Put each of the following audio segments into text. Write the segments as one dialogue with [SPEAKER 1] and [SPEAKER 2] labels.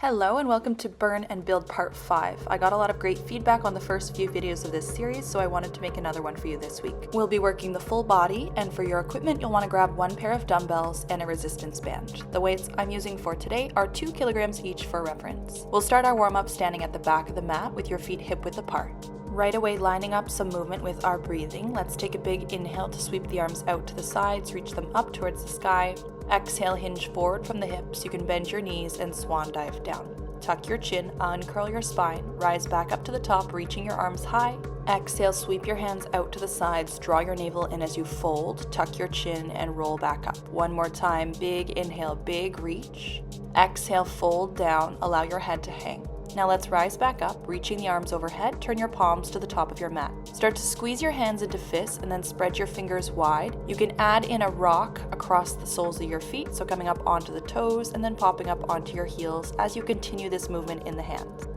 [SPEAKER 1] Hello and welcome to Burn and Build Part 5. I got a lot of great feedback on the first few videos of this series, so I wanted to make another one for you this week. We'll be working the full body, and for your equipment you'll want to grab one pair of dumbbells and a resistance band. The weights I'm using for today are 2 kilograms each for reference. We'll start our warm-up standing at the back of the mat with your feet hip-width apart. Right away, lining up some movement with our breathing, let's take a big inhale to sweep the arms out to the sides, reach them up towards the sky. Exhale, hinge forward from the hips. You can bend your knees and swan dive down. Tuck your chin, uncurl your spine, rise back up to the top, reaching your arms high. Exhale, sweep your hands out to the sides, draw your navel in as you fold, tuck your chin and roll back up. One more time, big inhale, big reach. Exhale, fold down, allow your head to hang. Now let's rise back up, reaching the arms overhead, turn your palms to the top of your mat. Start to squeeze your hands into fists and then spread your fingers wide. You can add in a rock across the soles of your feet, so coming up onto the toes and then popping up onto your heels as you continue this movement in the hands.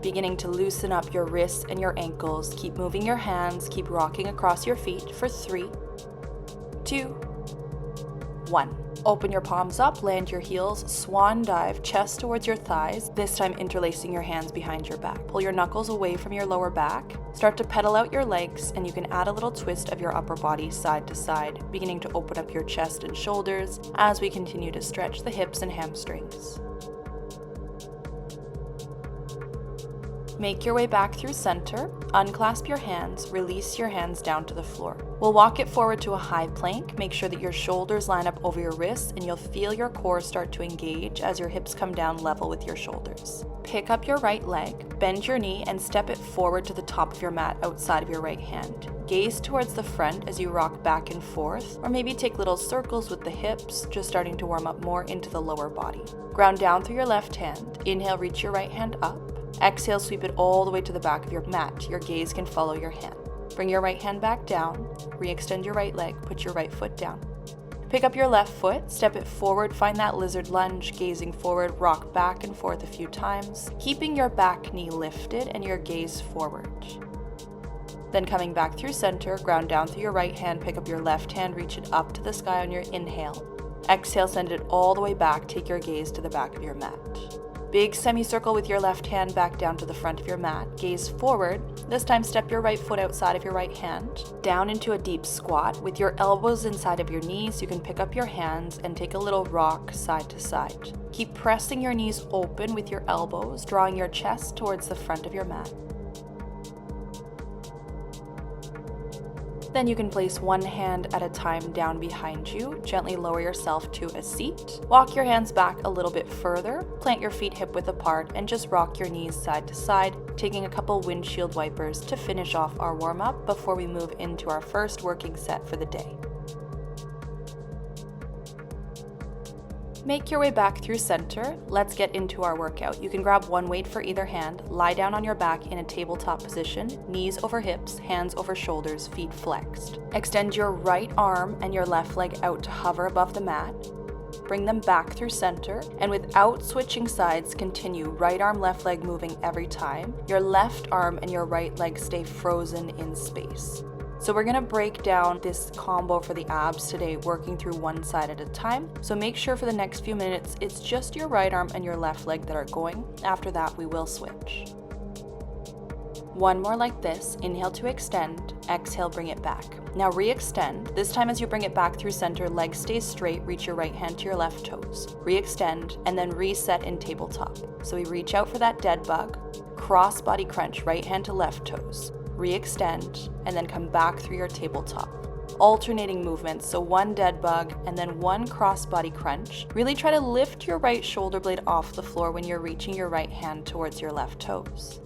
[SPEAKER 1] Beginning to loosen up your wrists and your ankles, keep moving your hands, keep rocking across your feet for 3, 2, 1. Open your palms up, land your heels, swan dive, chest towards your thighs, this time interlacing your hands behind your back. Pull your knuckles away from your lower back. Start to pedal out your legs, and you can add a little twist of your upper body side to side, beginning to open up your chest and shoulders as we continue to stretch the hips and hamstrings. Make your way back through center, unclasp your hands, release your hands down to the floor. We'll walk it forward to a high plank. Make sure that your shoulders line up over your wrists and you'll feel your core start to engage as your hips come down level with your shoulders. Pick up your right leg, bend your knee and step it forward to the top of your mat outside of your right hand. Gaze towards the front as you rock back and forth, or maybe take little circles with the hips, just starting to warm up more into the lower body. Ground down through your left hand. Inhale, reach your right hand up. Exhale, sweep it all the way to the back of your mat. Your gaze can follow your hand. Bring your right hand back down, re-extend your right leg, put your right foot down. Pick up your left foot, step it forward, find that lizard lunge, gazing forward, rock back and forth a few times, keeping your back knee lifted and your gaze forward. Then coming back through center, ground down through your right hand, pick up your left hand, reach it up to the sky on your inhale. Exhale, send it all the way back, take your gaze to the back of your mat. Big semicircle with your left hand back down to the front of your mat. Gaze forward. This time step your right foot outside of your right hand. Down into a deep squat. With your elbows inside of your knees, you can pick up your hands and take a little rock side to side. Keep pressing your knees open with your elbows, drawing your chest towards the front of your mat. Then you can place one hand at a time down behind you, gently lower yourself to a seat. Walk your hands back a little bit further, plant your feet hip-width apart, and just rock your knees side to side, taking a couple windshield wipers to finish off our warm-up before we move into our first working set for the day. Make your way back through center. Let's get into our workout. You can grab one weight for either hand, lie down on your back in a tabletop position, knees over hips, hands over shoulders, feet flexed. Extend your right arm and your left leg out to hover above the mat. Bring them back through center, and without switching sides, continue right arm, left leg moving every time. Your left arm and your right leg stay frozen in space. So we're going to break down this combo for the abs today, working through one side at a time. So make sure for the next few minutes, it's just your right arm and your left leg that are going. After that, we will switch. One more like this. Inhale to extend. Exhale, bring it back. Now re-extend. This time as you bring it back through center, legs stay straight, reach your right hand to your left toes. Re-extend, and then reset in tabletop. So we reach out for that dead bug. Cross body crunch, right hand to left toes. Re-extend, and then come back through your tabletop. Alternating movements, so one dead bug and then one cross-body crunch. Really try to lift your right shoulder blade off the floor when you're reaching your right hand towards your left toes.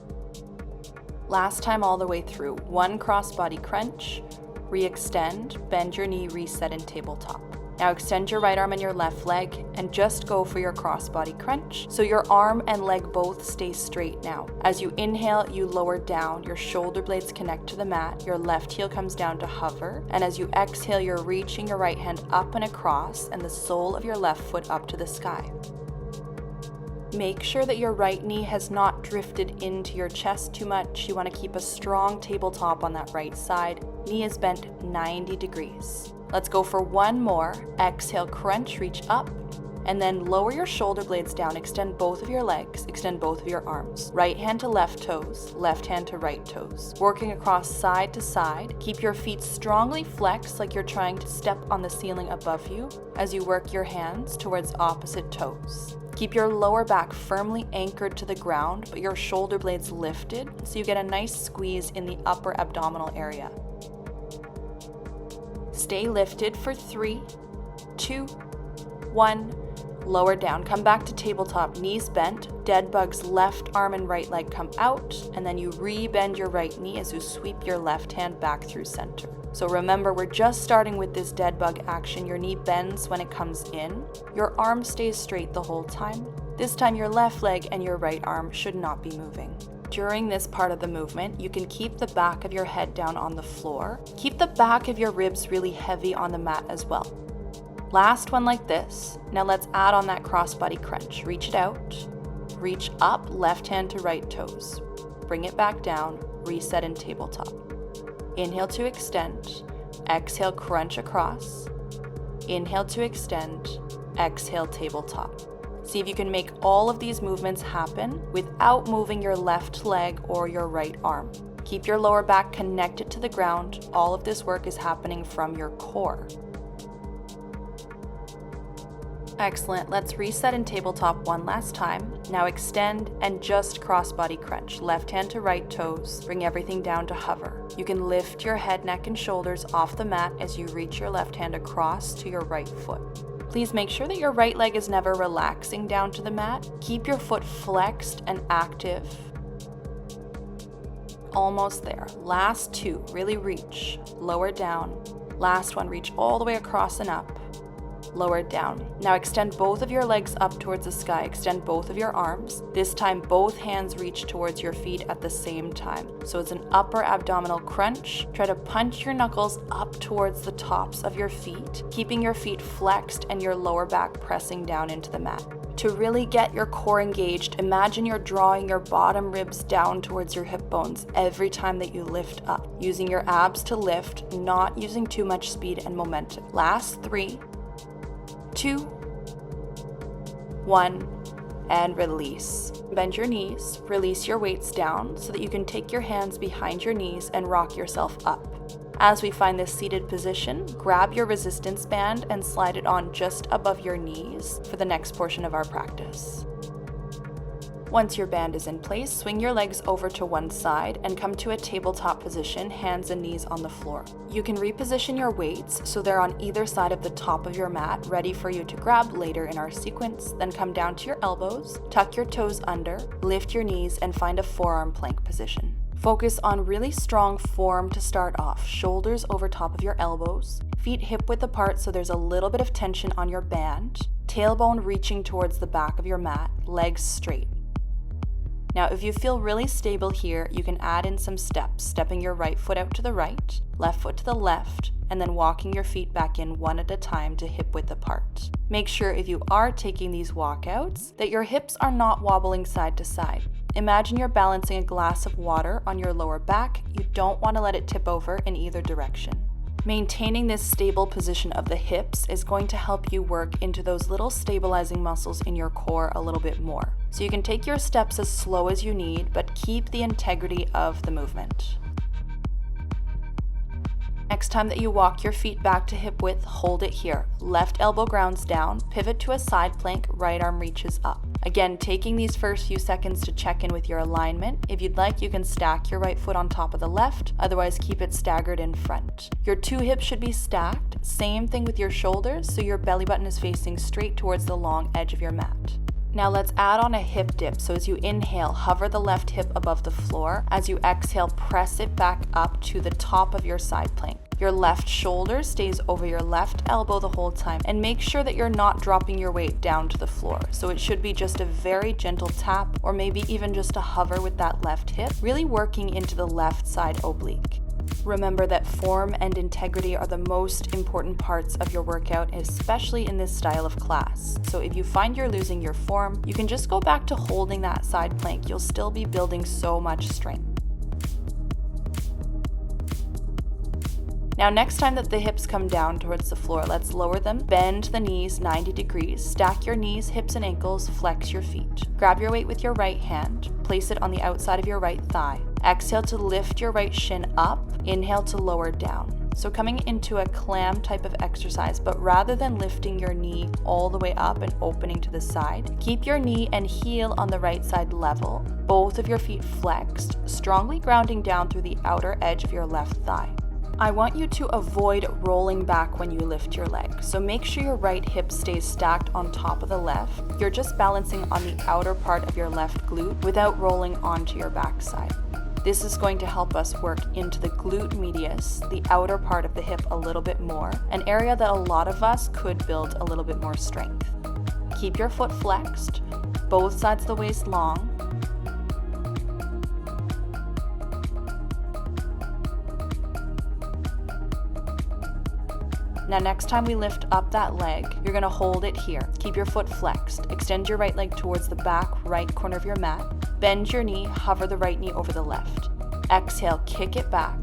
[SPEAKER 1] Last time all the way through. One cross-body crunch, re-extend, bend your knee, reset in tabletop. Now extend your right arm and your left leg and just go for your cross-body crunch. So your arm and leg both stay straight now. As you inhale, you lower down, your shoulder blades connect to the mat, your left heel comes down to hover, and as you exhale, you're reaching your right hand up and across and the sole of your left foot up to the sky. Make sure that your right knee has not drifted into your chest too much. You want to keep a strong tabletop on that right side. Knee is bent 90 degrees. Let's go for one more. Exhale, crunch, reach up. And then lower your shoulder blades down, extend both of your legs, extend both of your arms. Right hand to left toes, left hand to right toes. Working across side to side, keep your feet strongly flexed like you're trying to step on the ceiling above you as you work your hands towards opposite toes. Keep your lower back firmly anchored to the ground, but your shoulder blades lifted so you get a nice squeeze in the upper abdominal area. Stay lifted for 3, 2, 1. Lower down, come back to tabletop, knees bent, dead bugs, left arm and right leg come out, and then you re-bend your right knee as you sweep your left hand back through center. So remember, we're just starting with this dead bug action. Your knee bends when it comes in. Your arm stays straight the whole time. This time your left leg and your right arm should not be moving. During this part of the movement, you can keep the back of your head down on the floor. Keep the back of your ribs really heavy on the mat as well. Last one like this. Now let's add on that crossbody crunch. Reach it out, reach up, left hand to right toes. Bring it back down, reset in tabletop. Inhale to extend, exhale crunch across. Inhale to extend, exhale tabletop. See if you can make all of these movements happen without moving your left leg or your right arm. Keep your lower back connected to the ground. All of this work is happening from your core. Excellent. Let's reset in tabletop one last time. Now extend and just crossbody crunch. Left hand to right toes. Bring everything down to hover. You can lift your head, neck, and shoulders off the mat as you reach your left hand across to your right foot. Please make sure that your right leg is never relaxing down to the mat. Keep your foot flexed and active. Almost there. Last 2. Really reach. Lower down. Last one. Reach all the way across and up. Lower down. Now extend both of your legs up towards the sky. Extend both of your arms. This time both hands reach towards your feet at the same time. So it's an upper abdominal crunch. Try to punch your knuckles up towards the tops of your feet, keeping your feet flexed and your lower back pressing down into the mat. To really get your core engaged, imagine you're drawing your bottom ribs down towards your hip bones every time that you lift up, using your abs to lift, not using too much speed and momentum. Last 3, 2, 1, and release. Bend your knees, release your weights down so that you can take your hands behind your knees and rock yourself up. As we find this seated position, grab your resistance band and slide it on just above your knees for the next portion of our practice. Once your band is in place, swing your legs over to one side and come to a tabletop position, hands and knees on the floor. You can reposition your weights so they're on either side of the top of your mat, ready for you to grab later in our sequence. Then come down to your elbows, tuck your toes under, lift your knees, and find a forearm plank position. Focus on really strong form to start off. Shoulders over top of your elbows, feet hip width apart so there's a little bit of tension on your band, tailbone reaching towards the back of your mat, legs straight. Now, if you feel really stable here, you can add in some steps, stepping your right foot out to the right, left foot to the left, and then walking your feet back in one at a time to hip width apart. Make sure if you are taking these walkouts that your hips are not wobbling side to side. Imagine you're balancing a glass of water on your lower back. You don't want to let it tip over in either direction. Maintaining this stable position of the hips is going to help you work into those little stabilizing muscles in your core a little bit more. So you can take your steps as slow as you need, but keep the integrity of the movement. Next time that you walk your feet back to hip width, hold it here. Left elbow grounds down, pivot to a side plank, right arm reaches up. Again, taking these first few seconds to check in with your alignment. If you'd like, you can stack your right foot on top of the left, otherwise keep it staggered in front. Your 2 hips should be stacked. Same thing with your shoulders, so your belly button is facing straight towards the long edge of your mat. Now let's add on a hip dip. So as you inhale, hover the left hip above the floor. As you exhale, press it back up to the top of your side plank. Your left shoulder stays over your left elbow the whole time, and make sure that you're not dropping your weight down to the floor. So it should be just a very gentle tap, or maybe even just a hover with that left hip, really working into the left side oblique. Remember that form and integrity are the most important parts of your workout, especially in this style of class. So if you find you're losing your form, you can just go back to holding that side plank. You'll still be building so much strength. Now next time that the hips come down towards the floor, let's lower them, bend the knees 90 degrees, stack your knees, hips and ankles, flex your feet. Grab your weight with your right hand, place it on the outside of your right thigh. Exhale to lift your right shin up, inhale to lower down. So coming into a clam type of exercise, but rather than lifting your knee all the way up and opening to the side, keep your knee and heel on the right side level, both of your feet flexed, strongly grounding down through the outer edge of your left thigh. I want you to avoid rolling back when you lift your leg, so make sure your right hip stays stacked on top of the left. You're just balancing on the outer part of your left glute without rolling onto your backside. This is going to help us work into the glute medius, the outer part of the hip, a little bit more, an area that a lot of us could build a little bit more strength. Keep your foot flexed, both sides of the waist long. Now next time we lift up that leg, you're going to hold it here. Keep your foot flexed. Extend your right leg towards the back right corner of your mat. Bend your knee, hover the right knee over the left. Exhale, kick it back.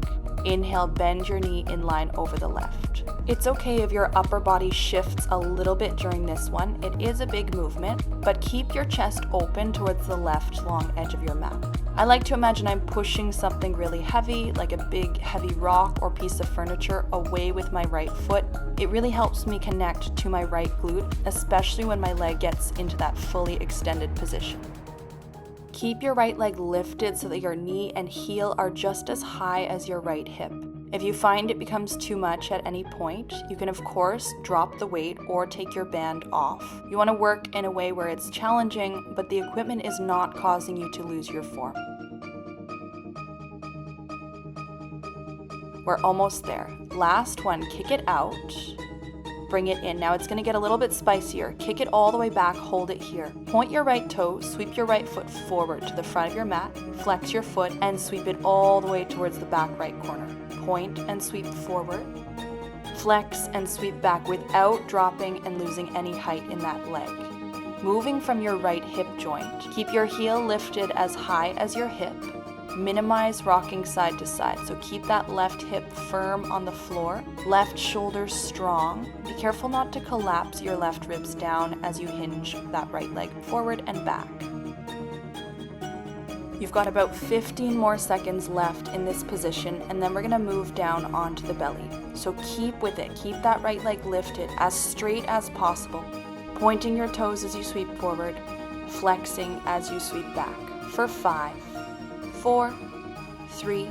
[SPEAKER 1] Inhale, bend your knee in line over the left. It's okay if your upper body shifts a little bit during this one. It is a big movement, but keep your chest open towards the left long edge of your mat. I like to imagine I'm pushing something really heavy, like a big heavy rock or piece of furniture, away with my right foot. It really helps me connect to my right glute, especially when my leg gets into that fully extended position. Keep your right leg lifted so that your knee and heel are just as high as your right hip. If you find it becomes too much at any point, you can of course drop the weight or take your band off. You want to work in a way where it's challenging, but the equipment is not causing you to lose your form. We're almost there. Last one, kick it out. Bring it in. Now it's going to get a little bit spicier. Kick it all the way back, hold it here. Point your right toe, sweep your right foot forward to the front of your mat, flex your foot, and sweep it all the way towards the back right corner. Point and sweep forward. Flex and sweep back without dropping and losing any height in that leg. Moving from your right hip joint, keep your heel lifted as high as your hip. Minimize rocking side to side, so keep that left hip firm on the floor, left shoulder strong. Be careful not to collapse your left ribs down as you hinge that right leg forward and back. You've got about 15 more seconds left in this position, and then we're going to move down onto the belly. So keep with it. Keep that right leg lifted as straight as possible, pointing your toes as you sweep forward, flexing as you sweep back. For 5, 4, 3,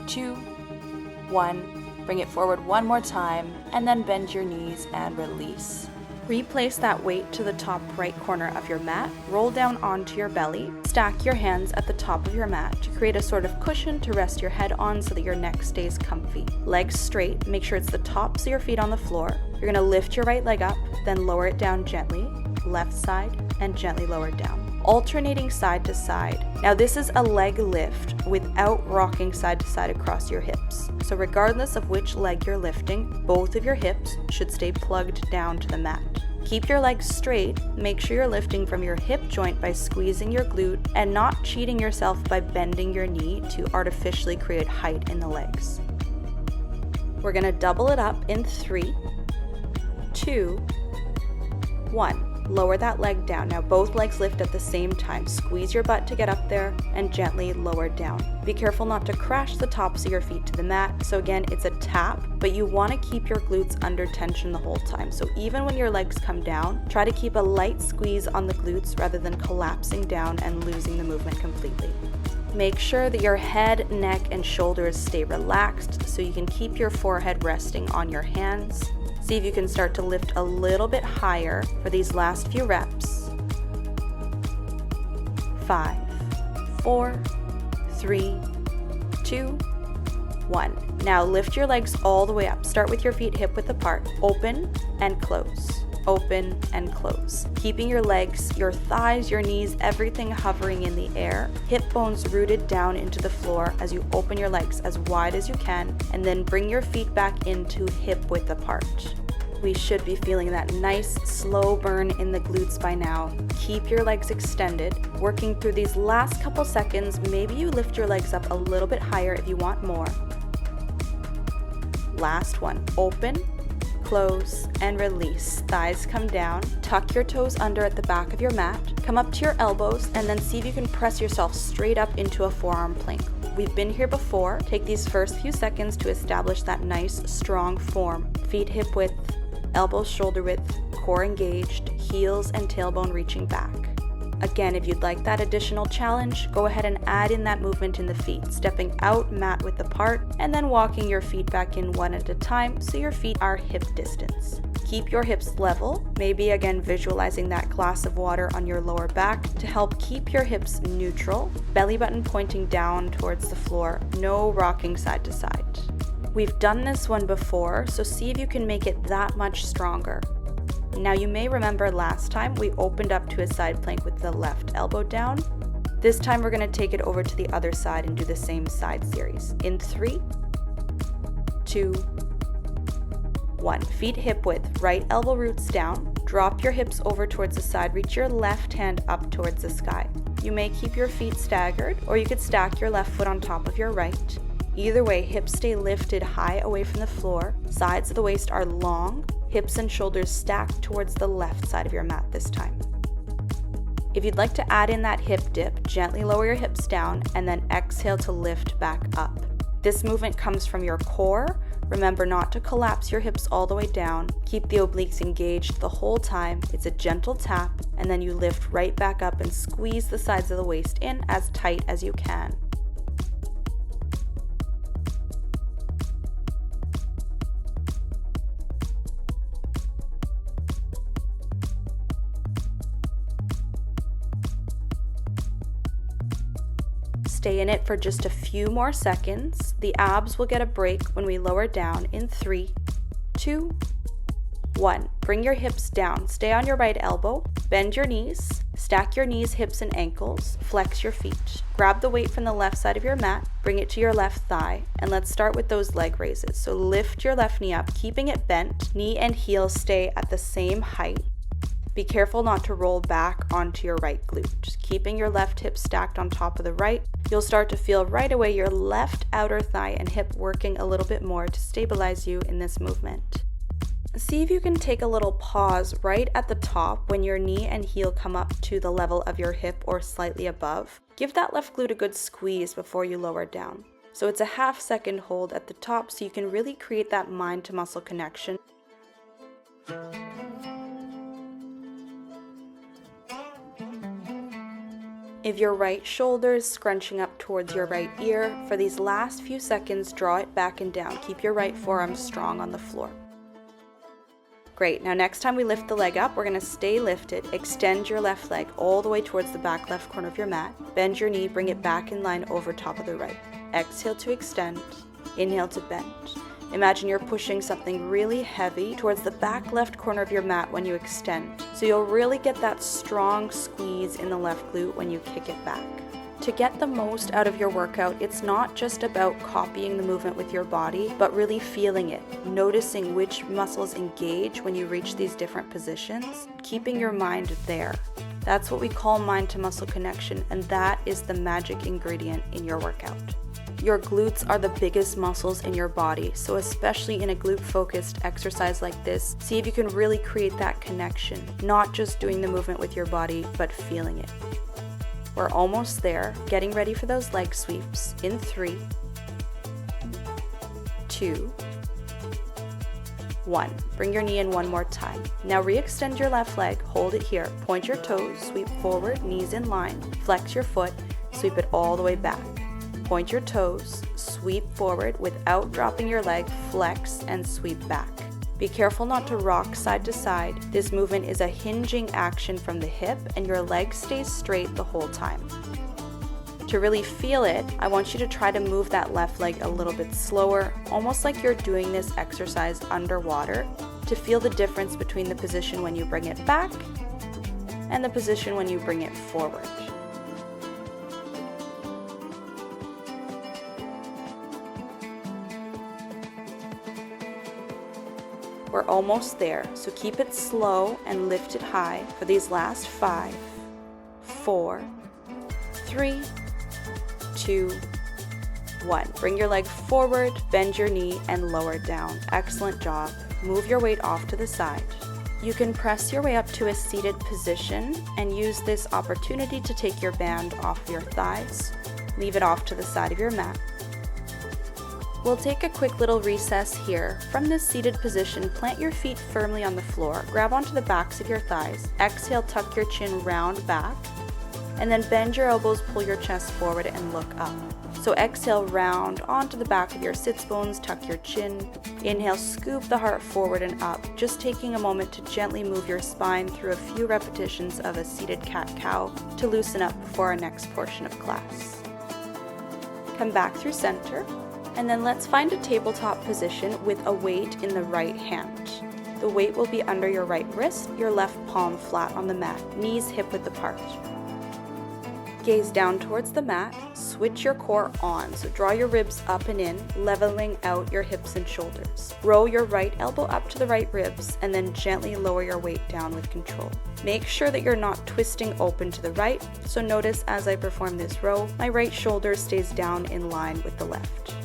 [SPEAKER 1] 2, 1. Bring it forward one more time, and then bend your knees and release. Replace that weight to the top right corner of your mat, roll down onto your belly, stack your hands at the top of your mat to create a sort of cushion to rest your head on so that your neck stays comfy. Legs straight, make sure it's the tops of your feet on the floor. You're going to lift your right leg up, then lower it down gently, left side, and gently lower it down. Alternating side to side. Now this is a leg lift without rocking side to side across your hips. So regardless of which leg you're lifting, both of your hips should stay plugged down to the mat. Keep your legs straight, make sure you're lifting from your hip joint by squeezing your glute and not cheating yourself by bending your knee to artificially create height in the legs. We're going to double it up in 3, 2, 1. Lower that leg down. Now both legs lift at the same time. Squeeze your butt to get up there and gently lower down. Be careful not to crash the tops of your feet to the mat. So again, it's a tap, but you want to keep your glutes under tension the whole time. So even when your legs come down, try to keep a light squeeze on the glutes rather than collapsing down and losing the movement completely. Make sure that your head, neck, and shoulders stay relaxed so you can keep your forehead resting on your hands. See if you can start to lift a little bit higher for these last few reps. 5, 4, 3, 2, 1. Now lift your legs all the way up. Start with your feet hip width apart. Open and close. Open and close. Keeping your legs, your thighs, your knees, everything hovering in the air. Hip bones rooted down into the floor as you open your legs as wide as you can, and then bring your feet back into hip width apart. We should be feeling that nice slow burn in the glutes by now. Keep your legs extended. Working through these last couple seconds, maybe you lift your legs up a little bit higher if you want more. Last one. Open, close, and release. Thighs come down. Tuck your toes under at the back of your mat. Come up to your elbows and then see if you can press yourself straight up into a forearm plank. We've been here before. Take these first few seconds to establish that nice, strong form. Feet hip width, elbows shoulder width, core engaged, heels and tailbone reaching back. Again, if you'd like that additional challenge, go ahead and add in that movement in the feet, stepping out mat width apart and then walking your feet back in one at a time so your feet are hip distance. Keep your hips level, maybe again visualizing that glass of water on your lower back to help keep your hips neutral, belly button pointing down towards the floor, no rocking side to side. We've done this one before, so see if you can make it that much stronger. Now you may remember last time we opened up to a side plank with the left elbow down. This time we're going to take it over to the other side and do the same side series. In 3, 2, 1. Feet hip width, right elbow roots down. Drop your hips over towards the side, reach your left hand up towards the sky. You may keep your feet staggered, or you could stack your left foot on top of your right. Either way, hips stay lifted high away from the floor, sides of the waist are long, hips and shoulders stacked towards the left side of your mat this time. If you'd like to add in that hip dip, gently lower your hips down and then exhale to lift back up. This movement comes from your core. Remember not to collapse your hips all the way down. Keep the obliques engaged the whole time. It's a gentle tap, and then you lift right back up and squeeze the sides of the waist in as tight as you can. Stay in it for just a few more seconds. The abs will get a break when we lower down in 3, 2, 1. Bring your hips down. Stay on your right elbow. Bend your knees. Stack your knees, hips, and ankles. Flex your feet. Grab the weight from the left side of your mat. Bring it to your left thigh. And let's start with those leg raises. So lift your left knee up, keeping it bent. Knee and heel stay at the same height. Be careful not to roll back onto your right glute. Just keeping your left hip stacked on top of the right, you'll start to feel right away your left outer thigh and hip working a little bit more to stabilize you in this movement. See if you can take a little pause right at the top when your knee and heel come up to the level of your hip or slightly above. Give that left glute a good squeeze before you lower down. So it's a half-second hold at the top so you can really create that mind to muscle connection. If your right shoulder is scrunching up towards your right ear, for these last few seconds, draw it back and down. Keep your right forearm strong on the floor. Great, now next time we lift the leg up, we're going to stay lifted. Extend your left leg all the way towards the back left corner of your mat. Bend your knee, bring it back in line over top of the right. Exhale to extend, inhale to bend. Imagine you're pushing something really heavy towards the back left corner of your mat when you extend. So you'll really get that strong squeeze in the left glute when you kick it back. To get the most out of your workout, it's not just about copying the movement with your body, but really feeling it, noticing which muscles engage when you reach these different positions, keeping your mind there. That's what we call mind to muscle connection, and that is the magic ingredient in your workout. Your glutes are the biggest muscles in your body, so especially in a glute-focused exercise like this, see if you can really create that connection, not just doing the movement with your body, but feeling it. We're almost there, getting ready for those leg sweeps in 3, 2, 1. Bring your knee in one more time. Now re-extend your left leg, hold it here, point your toes, sweep forward, knees in line, flex your foot, sweep it all the way back. Point your toes, sweep forward without dropping your leg, flex and sweep back. Be careful not to rock side to side. This movement is a hinging action from the hip and your leg stays straight the whole time. To really feel it, I want you to try to move that left leg a little bit slower, almost like you're doing this exercise underwater, to feel the difference between the position when you bring it back and the position when you bring it forward. We're almost there, so keep it slow and lift it high for these last 5, 4, 3, 2, 1. Bring your leg forward, bend your knee, and lower down. Excellent job. Move your weight off to the side. You can press your way up to a seated position and use this opportunity to take your band off your thighs. Leave it off to the side of your mat. We'll take a quick little recess here. From this seated position, plant your feet firmly on the floor, grab onto the backs of your thighs, exhale, tuck your chin round back, and then bend your elbows, pull your chest forward, and look up. So exhale, round onto the back of your sits bones, tuck your chin. Inhale, scoop the heart forward and up, just taking a moment to gently move your spine through a few repetitions of a seated cat-cow to loosen up before our next portion of class. Come back through center. And then let's find a tabletop position with a weight in the right hand. The weight will be under your right wrist, your left palm flat on the mat, knees hip-width apart. Gaze down towards the mat, switch your core on, so draw your ribs up and in, leveling out your hips and shoulders. Roll your right elbow up to the right ribs, and then gently lower your weight down with control. Make sure that you're not twisting open to the right, so notice as I perform this row, my right shoulder stays down in line with the left.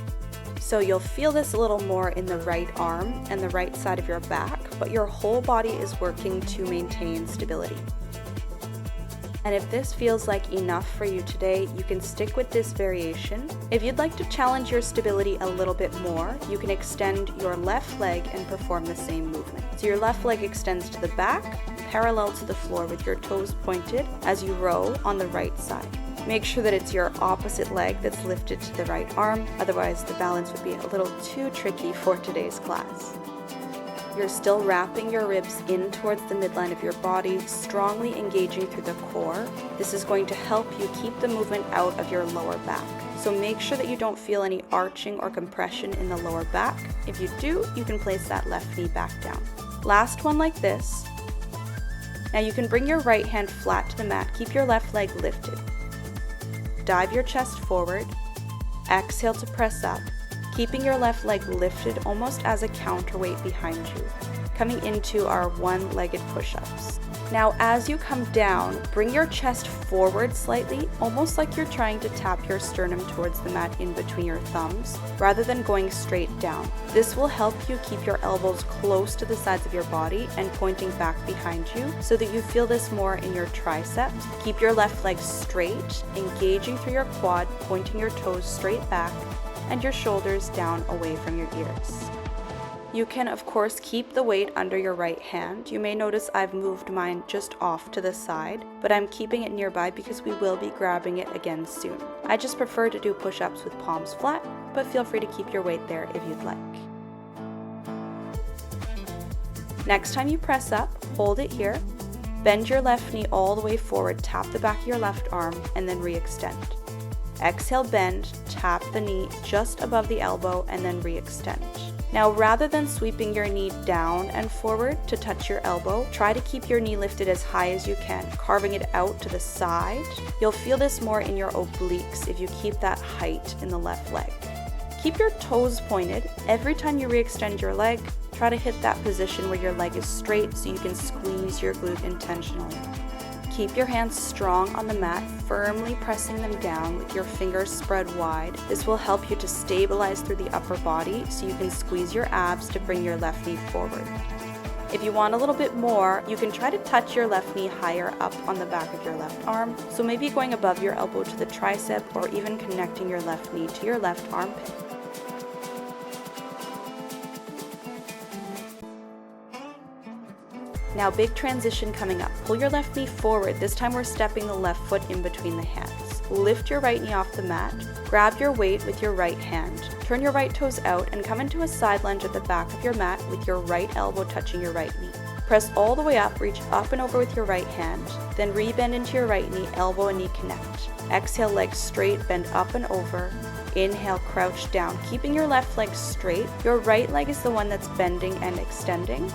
[SPEAKER 1] So you'll feel this a little more in the right arm and the right side of your back, but your whole body is working to maintain stability. And if this feels like enough for you today, you can stick with this variation. If you'd like to challenge your stability a little bit more, you can extend your left leg and perform the same movement. So your left leg extends to the back, parallel to the floor with your toes pointed as you row on the right side. Make sure that it's your opposite leg that's lifted to the right arm, otherwise the balance would be a little too tricky for today's class. You're still wrapping your ribs in towards the midline of your body, strongly engaging through the core. This is going to help you keep the movement out of your lower back. So make sure that you don't feel any arching or compression in the lower back. If you do, you can place that left knee back down. Last one like this. Now you can bring your right hand flat to the mat, keep your left leg lifted. Dive your chest forward, exhale to press up, keeping your left leg lifted almost as a counterweight behind you, coming into our one-legged push-ups. Now as you come down, bring your chest forward slightly, almost like you're trying to tap your sternum towards the mat in between your thumbs, rather than going straight down. This will help you keep your elbows close to the sides of your body and pointing back behind you so that you feel this more in your triceps. Keep your left leg straight, engaging through your quad, pointing your toes straight back, and your shoulders down away from your ears. You can of course keep the weight under your right hand. You may notice I've moved mine just off to the side, but I'm keeping it nearby because we will be grabbing it again soon. I just prefer to do push-ups with palms flat, but feel free to keep your weight there if you'd like. Next time you press up, hold it here. Bend your left knee all the way forward, tap the back of your left arm, and then re-extend. Exhale, bend, tap the knee just above the elbow, and then re-extend. Now, rather than sweeping your knee down and forward to touch your elbow, try to keep your knee lifted as high as you can, carving it out to the side. You'll feel this more in your obliques if you keep that height in the left leg. Keep your toes pointed. Every time you re-extend your leg, try to hit that position where your leg is straight so you can squeeze your glute intentionally. Keep your hands strong on the mat, firmly pressing them down with your fingers spread wide. This will help you to stabilize through the upper body so you can squeeze your abs to bring your left knee forward. If you want a little bit more, you can try to touch your left knee higher up on the back of your left arm. So maybe going above your elbow to the tricep or even connecting your left knee to your left armpit. Now big transition coming up. Pull your left knee forward. This time we're stepping the left foot in between the hands. Lift your right knee off the mat. Grab your weight with your right hand. Turn your right toes out and come into a side lunge at the back of your mat with your right elbow touching your right knee. Press all the way up, reach up and over with your right hand. Then re-bend into your right knee, elbow and knee connect. Exhale, legs straight, bend up and over. Inhale, crouch down, keeping your left leg straight. Your right leg is the one that's bending and extending.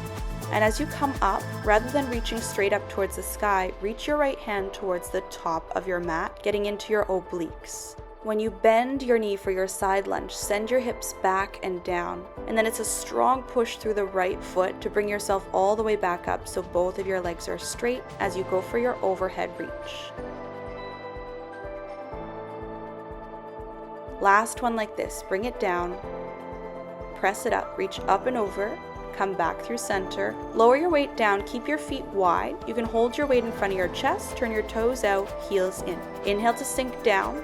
[SPEAKER 1] And as you come up, rather than reaching straight up towards the sky, reach your right hand towards the top of your mat, getting into your obliques. When you bend your knee for your side lunge, send your hips back and down. And then it's a strong push through the right foot to bring yourself all the way back up so both of your legs are straight as you go for your overhead reach. Last one like this. Bring it down, press it up, reach up and over, come back through center. Lower your weight down, keep your feet wide. You can hold your weight in front of your chest, turn your toes out, heels in. Inhale to sink down,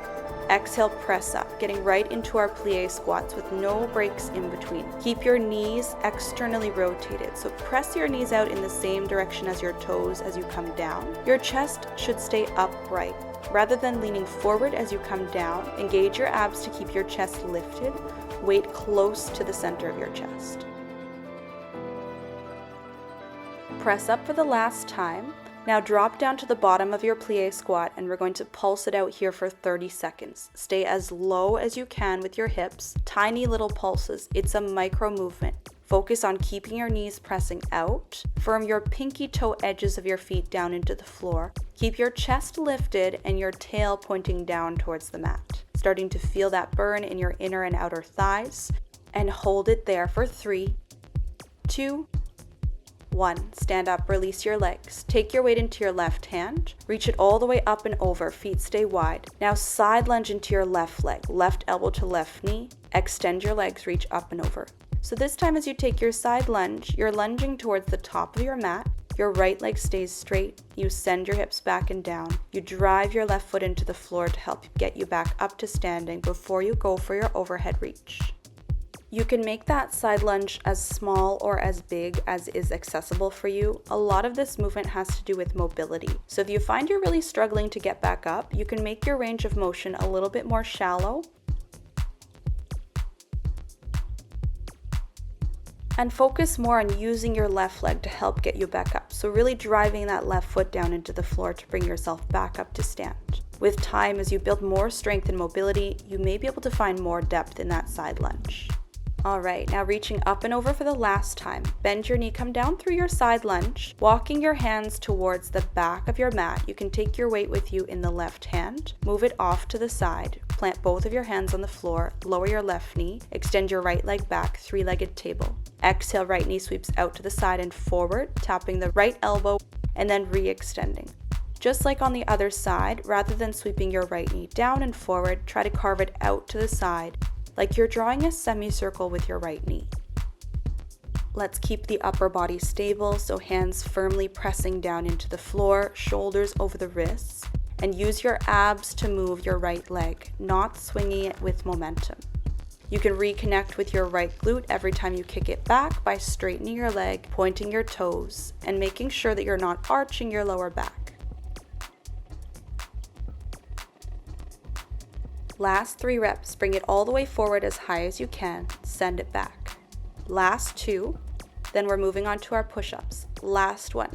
[SPEAKER 1] exhale, press up, getting right into our plie squats with no breaks in between. Keep your knees externally rotated, so press your knees out in the same direction as your toes as you come down. Your chest should stay upright. Rather than leaning forward as you come down, engage your abs to keep your chest lifted. Weight close to the center of your chest. Press up for the last time. Now drop down to the bottom of your plie squat and we're going to pulse it out here for 30 seconds. Stay as low as you can with your hips, tiny little pulses. It's a micro movement. Focus on keeping your knees pressing out. Firm your pinky toe edges of your feet down into the floor. Keep your chest lifted and your tail pointing down towards the mat. Starting to feel that burn in your inner and outer thighs. And hold it there for 3, 2, 1. Stand up, release your legs. Take your weight into your left hand. Reach it all the way up and over. Feet stay wide. Now side lunge into your left leg. Left elbow to left knee. Extend your legs, reach up and over. So this time as you take your side lunge, you're lunging towards the top of your mat. Your right leg stays straight. You send your hips back and down. You drive your left foot into the floor to help get you back up to standing before you go for your overhead reach. You can make that side lunge as small or as big as is accessible for you. A lot of this movement has to do with mobility. So if you find you're really struggling to get back up, you can make your range of motion a little bit more shallow and focus more on using your left leg to help get you back up. So really driving that left foot down into the floor to bring yourself back up to stand. With time, as you build more strength and mobility, you may be able to find more depth in that side lunge. All right, now reaching up and over for the last time. Bend your knee, come down through your side lunge, walking your hands towards the back of your mat. You can take your weight with you in the left hand, move it off to the side, plant both of your hands on the floor, lower your left knee, extend your right leg back, three-legged table. Exhale, right knee sweeps out to the side and forward, tapping the right elbow, and then re-extending. Just like on the other side, rather than sweeping your right knee down and forward, try to carve it out to the side, like you're drawing a semicircle with your right knee. Let's keep the upper body stable, so hands firmly pressing down into the floor, shoulders over the wrists, and use your abs to move your right leg, not swinging it with momentum. You can reconnect with your right glute every time you kick it back by straightening your leg, pointing your toes, and making sure that you're not arching your lower back. Last 3 reps, bring it all the way forward as high as you can, send it back. Last 2, then we're moving on to our push-ups. Last 1.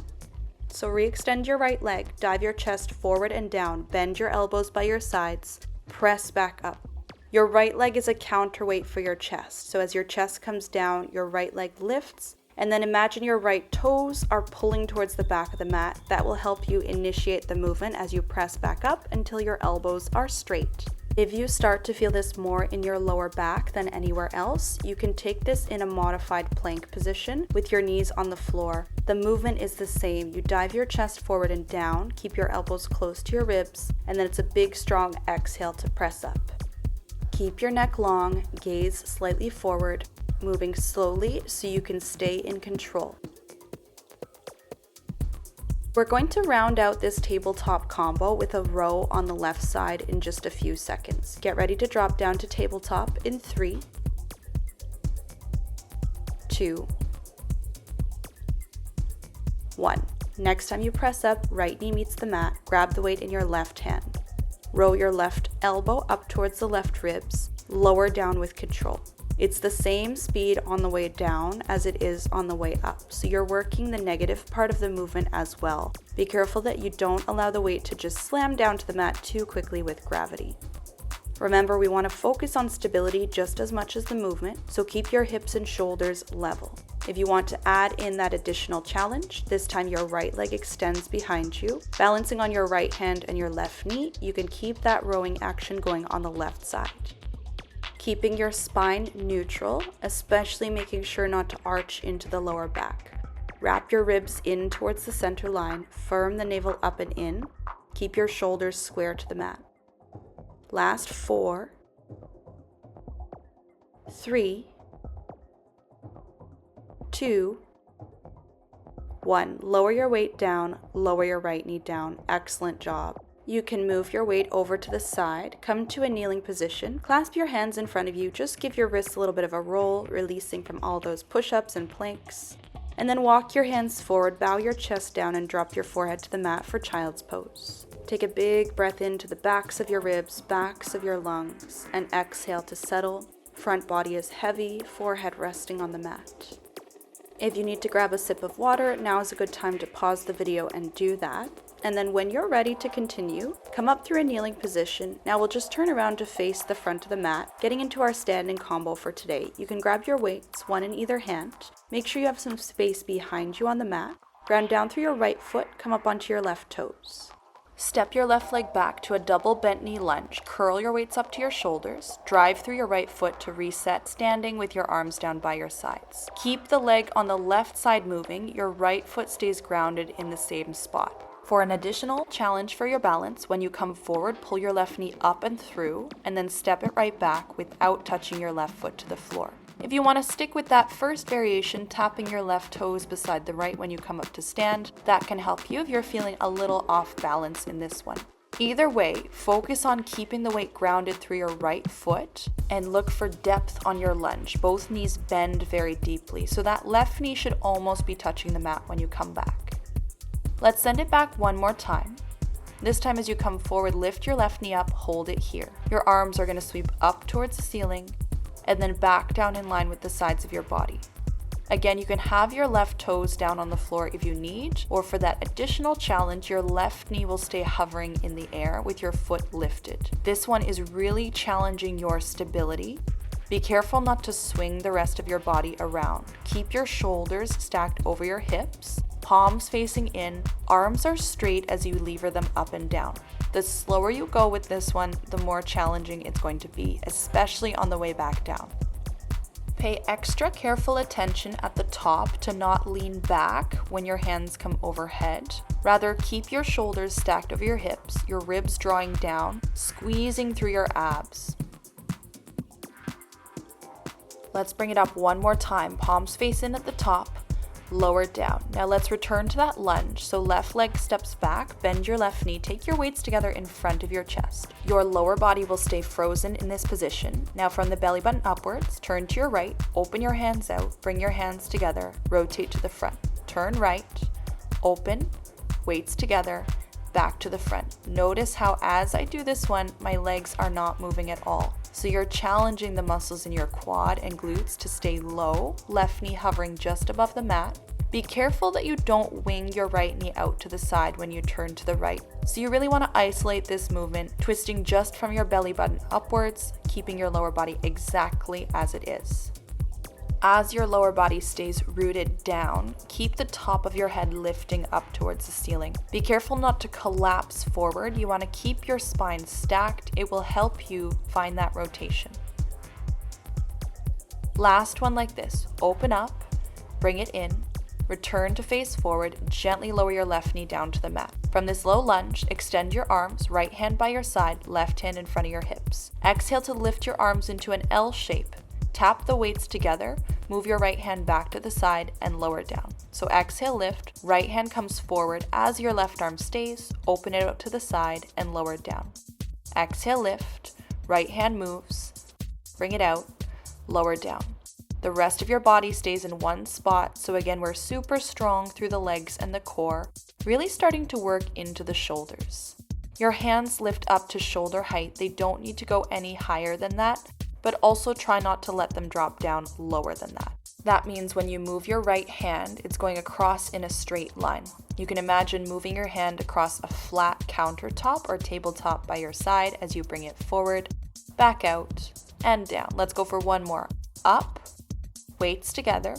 [SPEAKER 1] So re-extend your right leg, dive your chest forward and down, bend your elbows by your sides, press back up. Your right leg is a counterweight for your chest, so as your chest comes down, your right leg lifts, and then imagine your right toes are pulling towards the back of the mat. That will help you initiate the movement as you press back up until your elbows are straight. If you start to feel this more in your lower back than anywhere else, you can take this in a modified plank position with your knees on the floor. The movement is the same. You dive your chest forward and down, keep your elbows close to your ribs, and then it's a big strong exhale to press up. Keep your neck long, gaze slightly forward, moving slowly so you can stay in control. We're going to round out this tabletop combo with a row on the left side in just a few seconds. Get ready to drop down to tabletop in 3, 2, 1. Next time you press up, right knee meets the mat, grab the weight in your left hand. Row your left elbow up towards the left ribs, lower down with control. It's the same speed on the way down as it is on the way up, so you're working the negative part of the movement as well. Be careful that you don't allow the weight to just slam down to the mat too quickly with gravity. Remember, we want to focus on stability just as much as the movement, so keep your hips and shoulders level. If you want to add in that additional challenge, this time your right leg extends behind you. Balancing on your right hand and your left knee, you can keep that rowing action going on the left side. Keeping your spine neutral, especially making sure not to arch into the lower back. Wrap your ribs in towards the center line, firm the navel up and in, keep your shoulders square to the mat. Last 4, 3, 2, 1. Lower your weight down, lower your right knee down. Excellent job. You can move your weight over to the side, come to a kneeling position, clasp your hands in front of you, just give your wrists a little bit of a roll, releasing from all those push-ups and planks. And then walk your hands forward, bow your chest down, and drop your forehead to the mat for child's pose. Take a big breath into the backs of your ribs, backs of your lungs, and exhale to settle. Front body is heavy, forehead resting on the mat. If you need to grab a sip of water, now is a good time to pause the video and do that. And then when you're ready to continue, come up through a kneeling position. Now we'll just turn around to face the front of the mat, getting into our standing combo for today. You can grab your weights, one in either hand. Make sure you have some space behind you on the mat. Ground down through your right foot, come up onto your left toes. Step your left leg back to a double bent knee lunge. Curl your weights up to your shoulders. Drive through your right foot to reset, standing with your arms down by your sides. Keep the leg on the left side moving. Your right foot stays grounded in the same spot. For an additional challenge for your balance, when you come forward, pull your left knee up and through, and then step it right back without touching your left foot to the floor. If you want to stick with that first variation, tapping your left toes beside the right when you come up to stand, that can help you if you're feeling a little off balance in this one. Either way, focus on keeping the weight grounded through your right foot and look for depth on your lunge. Both knees bend very deeply, so that left knee should almost be touching the mat when you come back. Let's send it back one more time. This time as you come forward, lift your left knee up, hold it here. Your arms are going to sweep up towards the ceiling and then back down in line with the sides of your body. Again, you can have your left toes down on the floor if you need, or for that additional challenge, your left knee will stay hovering in the air with your foot lifted. This one is really challenging your stability. Be careful not to swing the rest of your body around. Keep your shoulders stacked over your hips, palms facing in, arms are straight as you lever them up and down. The slower you go with this one, the more challenging it's going to be, especially on the way back down. Pay extra careful attention at the top to not lean back when your hands come overhead. Rather, keep your shoulders stacked over your hips, your ribs drawing down, squeezing through your abs. Let's bring it up one more time. Palms face in at the top, lower down. Now let's return to that lunge. So left leg steps back, bend your left knee, take your weights together in front of your chest. Your lower body will stay frozen in this position. Now from the belly button upwards, turn to your right, open your hands out, bring your hands together, rotate to the front. Turn right, open, weights together, back to the front. Notice how as I do this one, my legs are not moving at all. So you're challenging the muscles in your quad and glutes to stay low, left knee hovering just above the mat. Be careful that you don't wing your right knee out to the side when you turn to the right. So you really want to isolate this movement, twisting just from your belly button upwards, keeping your lower body exactly as it is. As your lower body stays rooted down, keep the top of your head lifting up towards the ceiling. Be careful not to collapse forward. You want to keep your spine stacked. It will help you find that rotation. Last one like this. Open up, bring it in, return to face forward, gently lower your left knee down to the mat. From this low lunge, extend your arms, right hand by your side, left hand in front of your hips. Exhale to lift your arms into an L shape. Tap the weights together, move your right hand back to the side and lower down. So exhale, lift, right hand comes forward as your left arm stays, open it out to the side and lower down. Exhale, lift, right hand moves, bring it out, lower down. The rest of your body stays in one spot, so again, we're super strong through the legs and the core, really starting to work into the shoulders. Your hands lift up to shoulder height. They don't need to go any higher than that, but also try not to let them drop down lower than that. That means when you move your right hand, it's going across in a straight line. You can imagine moving your hand across a flat countertop or tabletop by your side as you bring it forward, back out, and down. Let's go for one more. Up, weights together,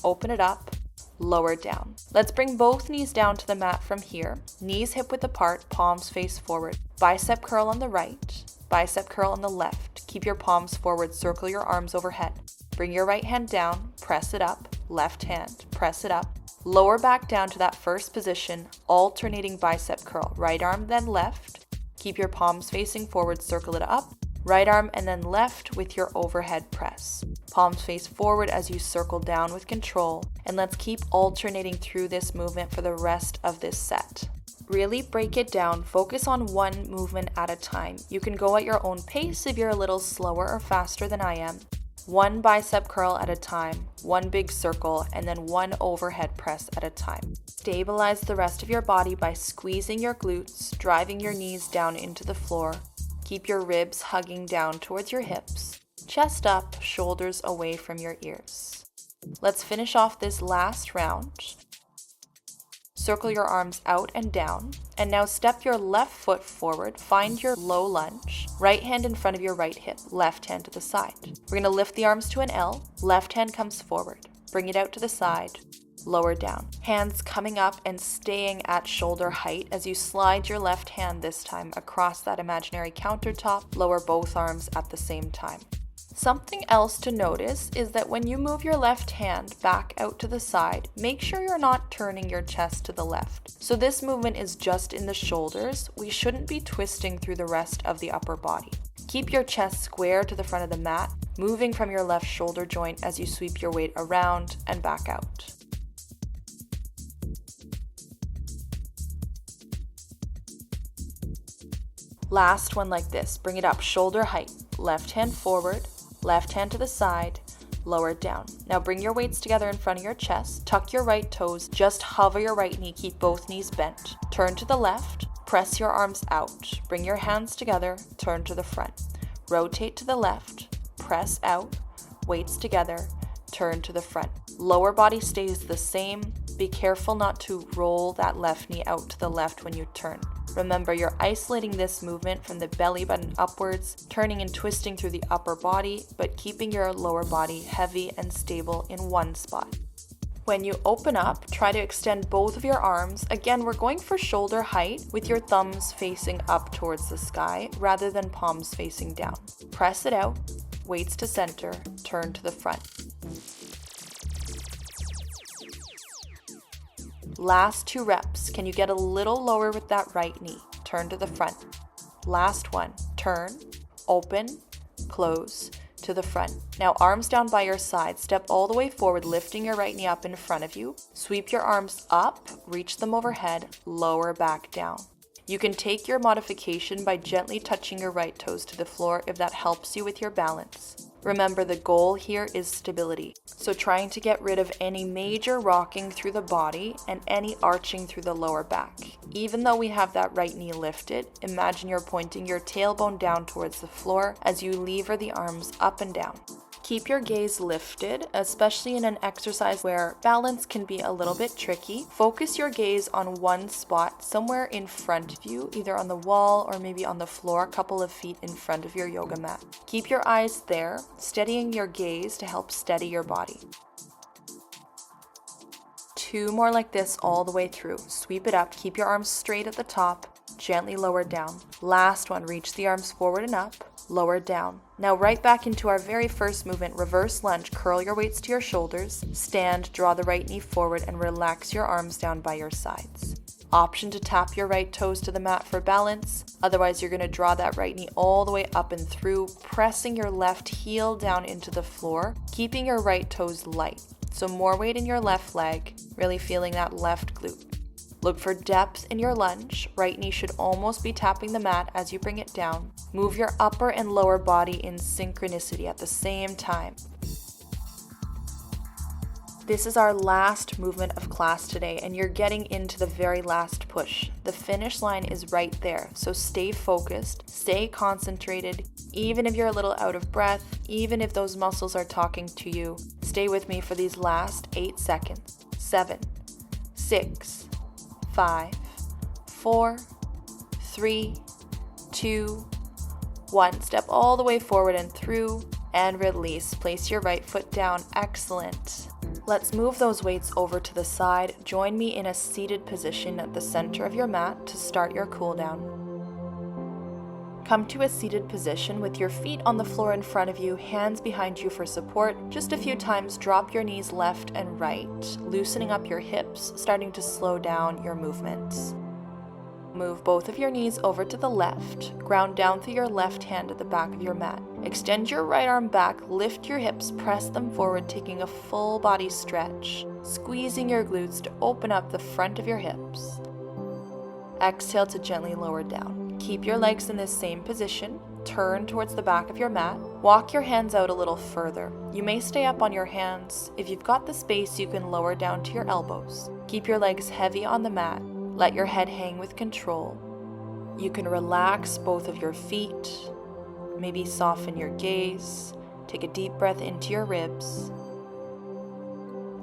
[SPEAKER 1] open it up, lower down. Let's bring both knees down to the mat from here. Knees hip width apart, palms face forward. Bicep curl on the right, bicep curl on the left. Keep your palms forward, circle your arms overhead. Bring your right hand down, press it up, left hand, press it up. Lower back down to that first position, alternating bicep curl. Right arm, then left. Keep your palms facing forward, circle it up. Right arm and then left with your overhead press. Palms face forward as you circle down with control, and let's keep alternating through this movement for the rest of this set. Really break it down, focus on one movement at a time. You can go at your own pace if you're a little slower or faster than I am. One bicep curl at a time, one big circle, and then one overhead press at a time. Stabilize the rest of your body by squeezing your glutes, driving your knees down into the floor. Keep your ribs hugging down towards your hips. Chest up, shoulders away from your ears. Let's finish off this last round. Circle your arms out and down, and now step your left foot forward, find your low lunge, right hand in front of your right hip, left hand to the side. We're going to lift the arms to an L, left hand comes forward, bring it out to the side, lower down. Hands coming up and staying at shoulder height as you slide your left hand this time across that imaginary countertop, lower both arms at the same time. Something else to notice is that when you move your left hand back out to the side, make sure you're not turning your chest to the left. So this movement is just in the shoulders. We shouldn't be twisting through the rest of the upper body. Keep your chest square to the front of the mat, moving from your left shoulder joint as you sweep your weight around and back out. Last one like this. Bring it up, shoulder height, left hand forward, left hand to the side, lower it down. Now bring your weights together in front of your chest, tuck your right toes, just hover your right knee, keep both knees bent. Turn to the left, press your arms out, bring your hands together, turn to the front. Rotate to the left, press out, weights together, turn to the front. Lower body stays the same. Be careful not to roll that left knee out to the left when you turn. Remember, you're isolating this movement from the belly button upwards, turning and twisting through the upper body, but keeping your lower body heavy and stable in one spot. When you open up, try to extend both of your arms. Again, we're going for shoulder height with your thumbs facing up towards the sky rather than palms facing down. Press it out, weights to center, turn to the front. Last 2 reps. Can you get a little lower with that right knee? Turn to the front. Last one. Turn, open, close to the front. Now arms down by your side. Step all the way forward, lifting your right knee up in front of you. Sweep your arms up, reach them overhead, lower back down. You can take your modification by gently touching your right toes to the floor if that helps you with your balance. Remember, the goal here is stability. So trying to get rid of any major rocking through the body and any arching through the lower back. Even though we have that right knee lifted, imagine you're pointing your tailbone down towards the floor as you lever the arms up and down. Keep your gaze lifted, especially in an exercise where balance can be a little bit tricky. Focus your gaze on one spot somewhere in front of you, either on the wall or maybe on the floor, a couple of feet in front of your yoga mat. Keep your eyes there, steadying your gaze to help steady your body. 2 more like this all the way through. Sweep it up, keep your arms straight at the top, gently lower down. Last one, reach the arms forward and up, lower down. Now right back into our very first movement, reverse lunge. Curl your weights to your shoulders, stand, draw the right knee forward, and relax your arms down by your sides. Option to tap your right toes to the mat for balance. Otherwise, you're going to draw that right knee all the way up and through, pressing your left heel down into the floor, keeping your right toes light. So more weight in your left leg, really feeling that left glute. Look for depth in your lunge. Right knee should almost be tapping the mat as you bring it down. Move your upper and lower body in synchronicity at the same time. This is our last movement of class today, and you're getting into the very last push. The finish line is right there, so stay focused, stay concentrated. Even if you're a little out of breath, even if those muscles are talking to you, stay with me for these last 8 seconds. 7, 6, 5, 4, 3, 2, 1. Step all the way forward and through and release. Place your right foot down. Excellent. Let's move those weights over to the side. Join me in a seated position at the center of your mat to start your cool down. Come to a seated position with your feet on the floor in front of you, hands behind you for support. Just a few times, drop your knees left and right, loosening up your hips, starting to slow down your movements. Move both of your knees over to the left. Ground down through your left hand at the back of your mat. Extend your right arm back, lift your hips, press them forward, taking a full body stretch. Squeezing your glutes to open up the front of your hips. Exhale to gently lower down. Keep your legs in this same position. Turn towards the back of your mat. Walk your hands out a little further. You may stay up on your hands. If you've got the space, you can lower down to your elbows. Keep your legs heavy on the mat. Let your head hang with control. You can relax both of your feet. Maybe soften your gaze. Take a deep breath into your ribs.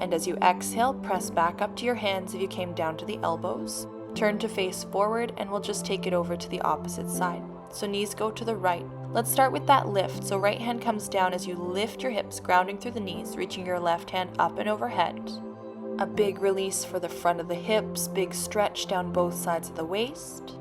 [SPEAKER 1] And as you exhale, press back up to your hands if you came down to the elbows. Turn to face forward and we'll just take it over to the opposite side. So knees go to the right. Let's start with that lift. So right hand comes down as you lift your hips, grounding through the knees, reaching your left hand up and overhead. A big release for the front of the hips, big stretch down both sides of the waist.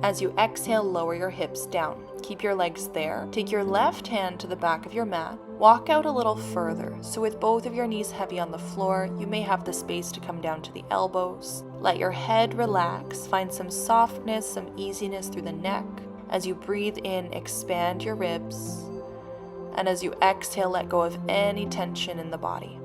[SPEAKER 1] As you exhale, lower your hips down. Keep your legs there. Take your left hand to the back of your mat. Walk out a little further. So with both of your knees heavy on the floor, you may have the space to come down to the elbows. Let your head relax. Find some softness, some easiness through the neck. As you breathe in, expand your ribs. And as you exhale, let go of any tension in the body.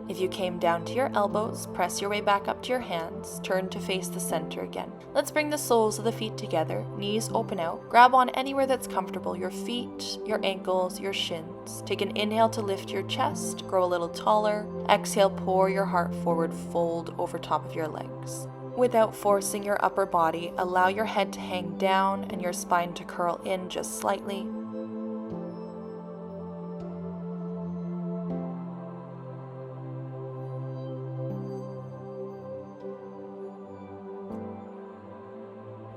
[SPEAKER 1] If you came down to your elbows, press your way back up to your hands. Turn to face the center again. Let's bring the soles of the feet together. Knees open out. Grab on anywhere that's comfortable. Your feet, your ankles, your shins. Take an inhale to lift your chest. Grow a little taller. Exhale, pour your heart forward. Fold over top of your legs. Without forcing your upper body, allow your head to hang down and your spine to curl in just slightly.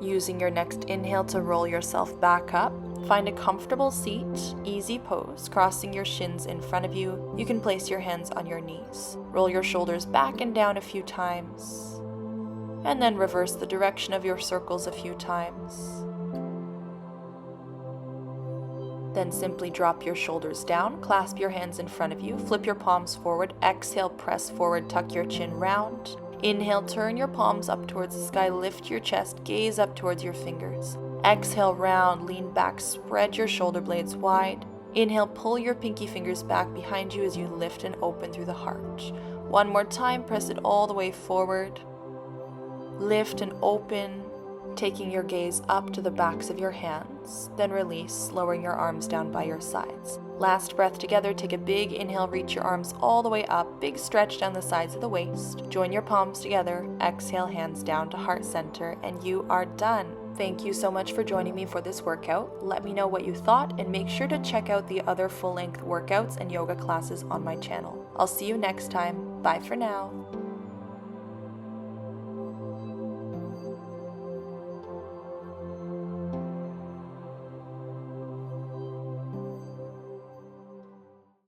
[SPEAKER 1] Using your next inhale to roll yourself back up. Find a comfortable seat, easy pose, crossing your shins in front of you. You can place your hands on your knees. Roll your shoulders back and down a few times. And then reverse the direction of your circles a few times. Then simply drop your shoulders down, clasp your hands in front of you, flip your palms forward, exhale, press forward, tuck your chin round. Inhale, turn your palms up towards the sky, lift your chest, gaze up towards your fingers. Exhale, round, lean back, spread your shoulder blades wide. Inhale, pull your pinky fingers back behind you as you lift and open through the heart. One more time, press it all the way forward. Lift and open, taking your gaze up to the backs of your hands. Then release, lowering your arms down by your sides. Last breath together, take a big inhale, reach your arms all the way up, big stretch down the sides of the waist. Join your palms together, exhale, hands down to heart center, and you are done. Thank you so much for joining me for this workout. Let me know what you thought and make sure to check out the other full-length workouts and yoga classes on my channel. I'll see you next time. Bye for now.